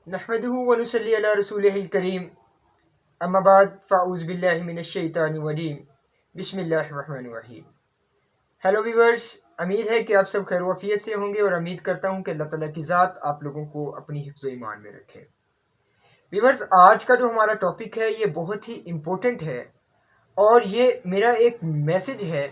नहमदुहु व नुसल्ली अला रसूलिहिल करीम अम्मा बाद फ़अऊज़ु बिल्लाहि मिनश शैतानिर रजीम बिस्मिल्लाहिर रहमानिर रहीम। हेलो व्यूअर्स, उम्मीद है कि आप सब खैर वफियत से होंगे और उम्मीद करता हूं कि अल्लाह ताला की ज़ात आप लोगों को अपनी हिफ्ज़ व ईमान में रखे। व्यूअर्स, आज का जो हमारा टॉपिक है ये बहुत ही इम्पोर्टेंट है और ये मेरा एक मैसेज है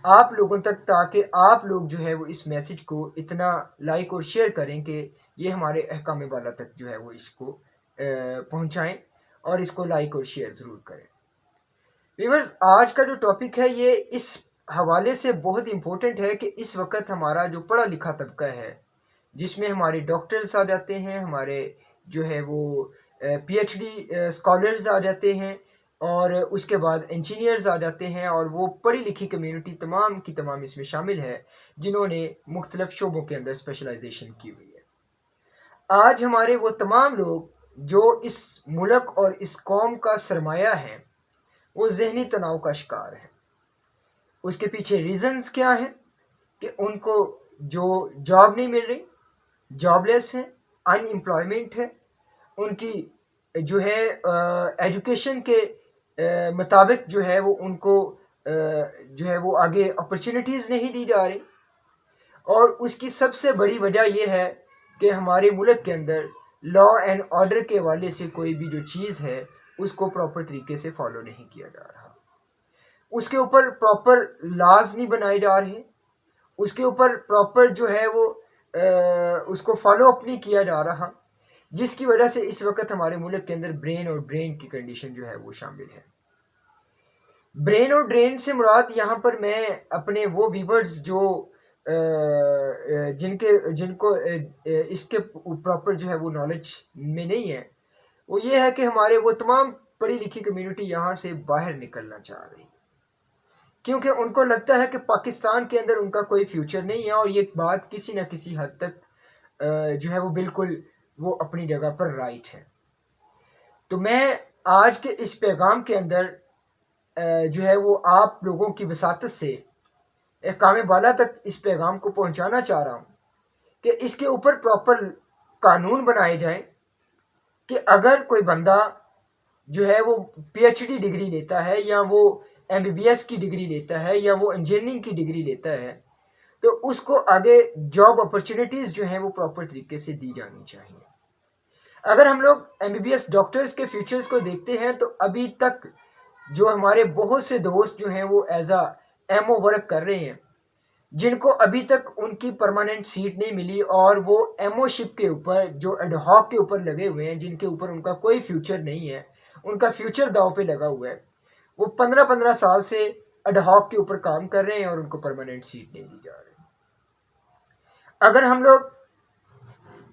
आप लोगों तक, ताकि आप लोग जो है वो इस मैसेज को इतना लाइक और शेयर करें कि ये हमारे अहकाम वाला तक जो है वो इसको पहुंचाएं और इसको लाइक और शेयर ज़रूर करें। व्यूअर्स, आज का जो टॉपिक है ये इस हवाले से बहुत इम्पोर्टेंट है कि इस वक्त हमारा जो पढ़ा लिखा तबका है, जिसमें हमारे डॉक्टर्स आ जाते हैं, हमारे जो है वो पीएचडी स्कॉलर्स आ जाते हैं और उसके बाद इंजीनियर्स आ जाते हैं, और वो पढ़ी लिखी कम्युनिटी तमाम की तमाम इसमें शामिल है जिन्होंने मुख्तलिफ शोबों के अंदर स्पेशलाइजेशन की हुई है। आज हमारे वो तमाम लोग जो इस मुल्क और इस कौम का सरमाया है वो जहनी तनाव का शिकार है। उसके पीछे रीज़न्स क्या हैं कि उनको जो जॉब नहीं मिल रही, जॉबलेस है, अनएम्प्लॉयमेंट है, उनकी जो है एजुकेशन के मुताबिक जो है वो उनको जो है वो आगे अपॉर्चुनिटीज़ नहीं दी जा रही, और उसकी सबसे बड़ी वजह यह है कि हमारे मुल्क के अंदर लॉ एंड ऑर्डर के हवाले से कोई भी जो चीज़ है उसको प्रॉपर तरीके से फॉलो नहीं किया जा रहा, उसके ऊपर प्रॉपर लॉज नहीं बनाए जा रहे, उसके ऊपर प्रॉपर जो है वो उसको फॉलो अप नहीं किया जा रहा, जिसकी वजह से इस वक्त हमारे मुल्क के अंदर ब्रेन और ड्रेन की कंडीशन जो है वो शामिल है। ब्रेन और ड्रेन से मुराद यहाँ पर मैं अपने वो व्यूअर्स जो जिनको इसके प्रॉपर जो है वो नॉलेज में नहीं है, वो ये है कि हमारे वो तमाम पढ़ी लिखी कम्युनिटी यहाँ से बाहर निकलना चाह रही है, क्योंकि उनको लगता है कि पाकिस्तान के अंदर उनका कोई फ्यूचर नहीं है, और ये बात किसी न किसी हद तक जो है वो बिल्कुल वो अपनी जगह पर राइट है। तो मैं आज के इस पैगाम के अंदर जो है वो आप लोगों की वसातत से अहकाम बाला तक इस पैगाम को पहुंचाना चाह रहा हूँ कि इसके ऊपर प्रॉपर कानून बनाए जाएं कि अगर कोई बंदा जो है वो पीएचडी डिग्री लेता है, या वो एमबीबीएस की डिग्री लेता है, या वो इंजीनियरिंग की डिग्री लेता है, तो उसको आगे जॉब अपॉर्चुनिटीज़ जो हैं वो प्रॉपर तरीके से दी जानी चाहिए। अगर हम लोग एमबीबीएस डॉक्टर्स के फ्यूचर्स को देखते हैं तो अभी तक जो हमारे बहुत से दोस्त जो हैं वो एज आ एमओ वर्क कर रहे हैं, जिनको अभी तक उनकी परमानेंट सीट नहीं मिली, और वो एमओशिप के ऊपर जो एडहॉक के ऊपर लगे हुए हैं, जिनके ऊपर उनका कोई फ्यूचर नहीं है, उनका फ्यूचर दाव पे लगा हुआ है। वो 15-15 साल से एडहॉक के ऊपर काम कर रहे हैं और उनको परमानेंट सीट नहीं दी जा रही। अगर हम लोग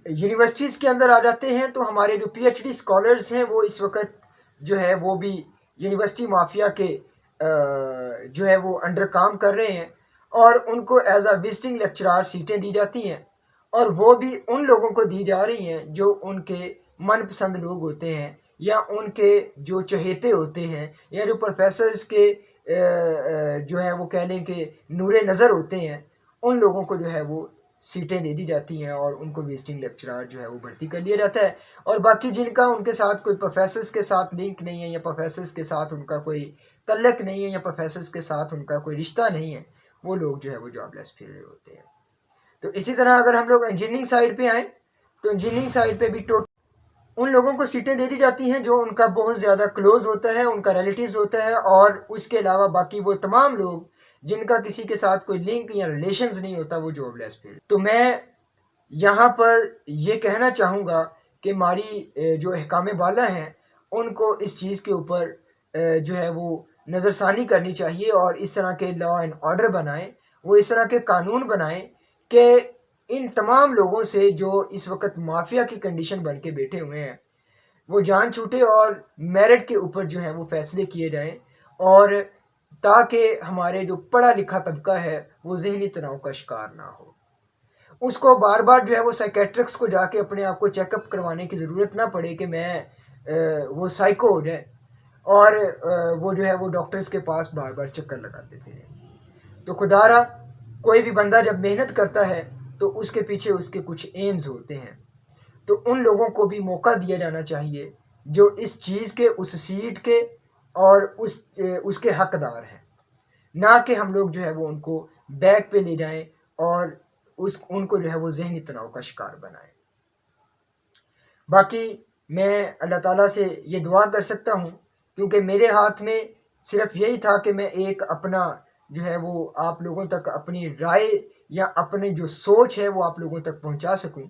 यूनिवर्सिटीज़ के अंदर आ जाते हैं तो हमारे जो पीएचडी स्कॉलर्स हैं वो इस वक्त जो है वो भी यूनिवर्सिटी माफिया के जो है वो अंडर काम कर रहे हैं, और उनको एज अ विजिटिंग लेक्चरार सीटें दी जाती हैं, और वो भी उन लोगों को दी जा रही हैं जो उनके मनपसंद लोग होते हैं, या उनके जो चहेते होते हैं, या जो प्रोफेसर्स के जो है वो कहने के नूरे नज़र होते हैं, उन लोगों को जो है वो सीटें दे दी जाती हैं और उनको विजिटिंग लेक्चरार जो है वो भर्ती कर लिया जाता है। और बाकी जिनका उनके साथ कोई प्रोफेसर्स के साथ लिंक नहीं है, या प्रोफेसर्स के साथ उनका कोई तल्लक नहीं है, या प्रोफेसर्स के साथ उनका कोई रिश्ता नहीं है, वो लोग जो है वो जॉबलेस फिर रहे होते हैं। तो इसी तरह अगर हम लोग इंजीनियरिंग साइड पे आएँ तो इंजीनियरिंग साइड पे भी उन लोगों को सीटें दे दी जाती हैं जो उनका बहुत ज़्यादा क्लोज होता है, उनका रिलेटिव्स होता है, और उसके अलावा बाकी वो तमाम लोग जिनका किसी के साथ कोई लिंक या रिलेशंस नहीं होता, वो जॉबलेस फील्ड। तो मैं यहाँ पर ये कहना चाहूँगा कि हमारी जो अहकाम बाला हैं उनको इस चीज़ के ऊपर जो है वो नज़रसानी करनी चाहिए, और इस तरह के लॉ एंड ऑर्डर बनाएं, वो इस तरह के कानून बनाएं कि इन तमाम लोगों से जो इस वक्त माफिया की कंडीशन बन के बैठे हुए हैं वो जान छूटे, और मेरिट के ऊपर जो है वो फैसले किए जाएं, और ताकि हमारे जो पढ़ा लिखा तबका है वो जहनी तनाव का शिकार ना हो। उसको बार बार जो है वो साइकेट्रिक्स को जाके अपने आप को चेकअप करवाने की ज़रूरत ना पड़े कि मैं वो साइको हो जाए, और वो जो है वो डॉक्टर्स के पास बार बार चक्कर लगाते फिरें। तो खुदारा कोई भी बंदा जब मेहनत करता है तो उसके पीछे उसके कुछ एम्स होते हैं, تو ان لوگوں کو بھی موقع دیا جانا چاہیے جو اس چیز کے، اس سیٹ کے اور اس کے حقدار ہیں، نہ کہ ہم لوگ جو ہے وہ ان کو بیک پہ لے جائیں اور ان کو جو ہے وہ ذہنی تناؤ کا شکار بنائیں۔ باقی میں اللہ تعالیٰ سے یہ دعا کر سکتا ہوں، کیونکہ میرے ہاتھ میں صرف یہی تھا کہ میں ایک اپنا جو ہے وہ آپ لوگوں تک اپنی رائے یا اپنی جو سوچ ہے وہ آپ لوگوں تک پہنچا سکوں،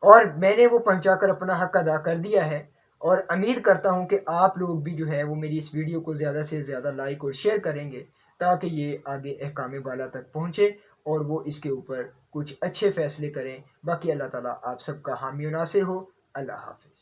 اور میں نے وہ پہنچا کر اپنا حق ادا کر دیا ہے، اور امید کرتا ہوں کہ آپ لوگ بھی جو ہے وہ میری اس ویڈیو کو زیادہ سے زیادہ لائک اور شیئر کریں گے، تاکہ یہ آگے احکام بالا تک پہنچے اور وہ اس کے اوپر کچھ اچھے فیصلے کریں۔ باقی اللہ تعالیٰ آپ سب کا حامی و ناصر ہو۔ اللہ حافظ۔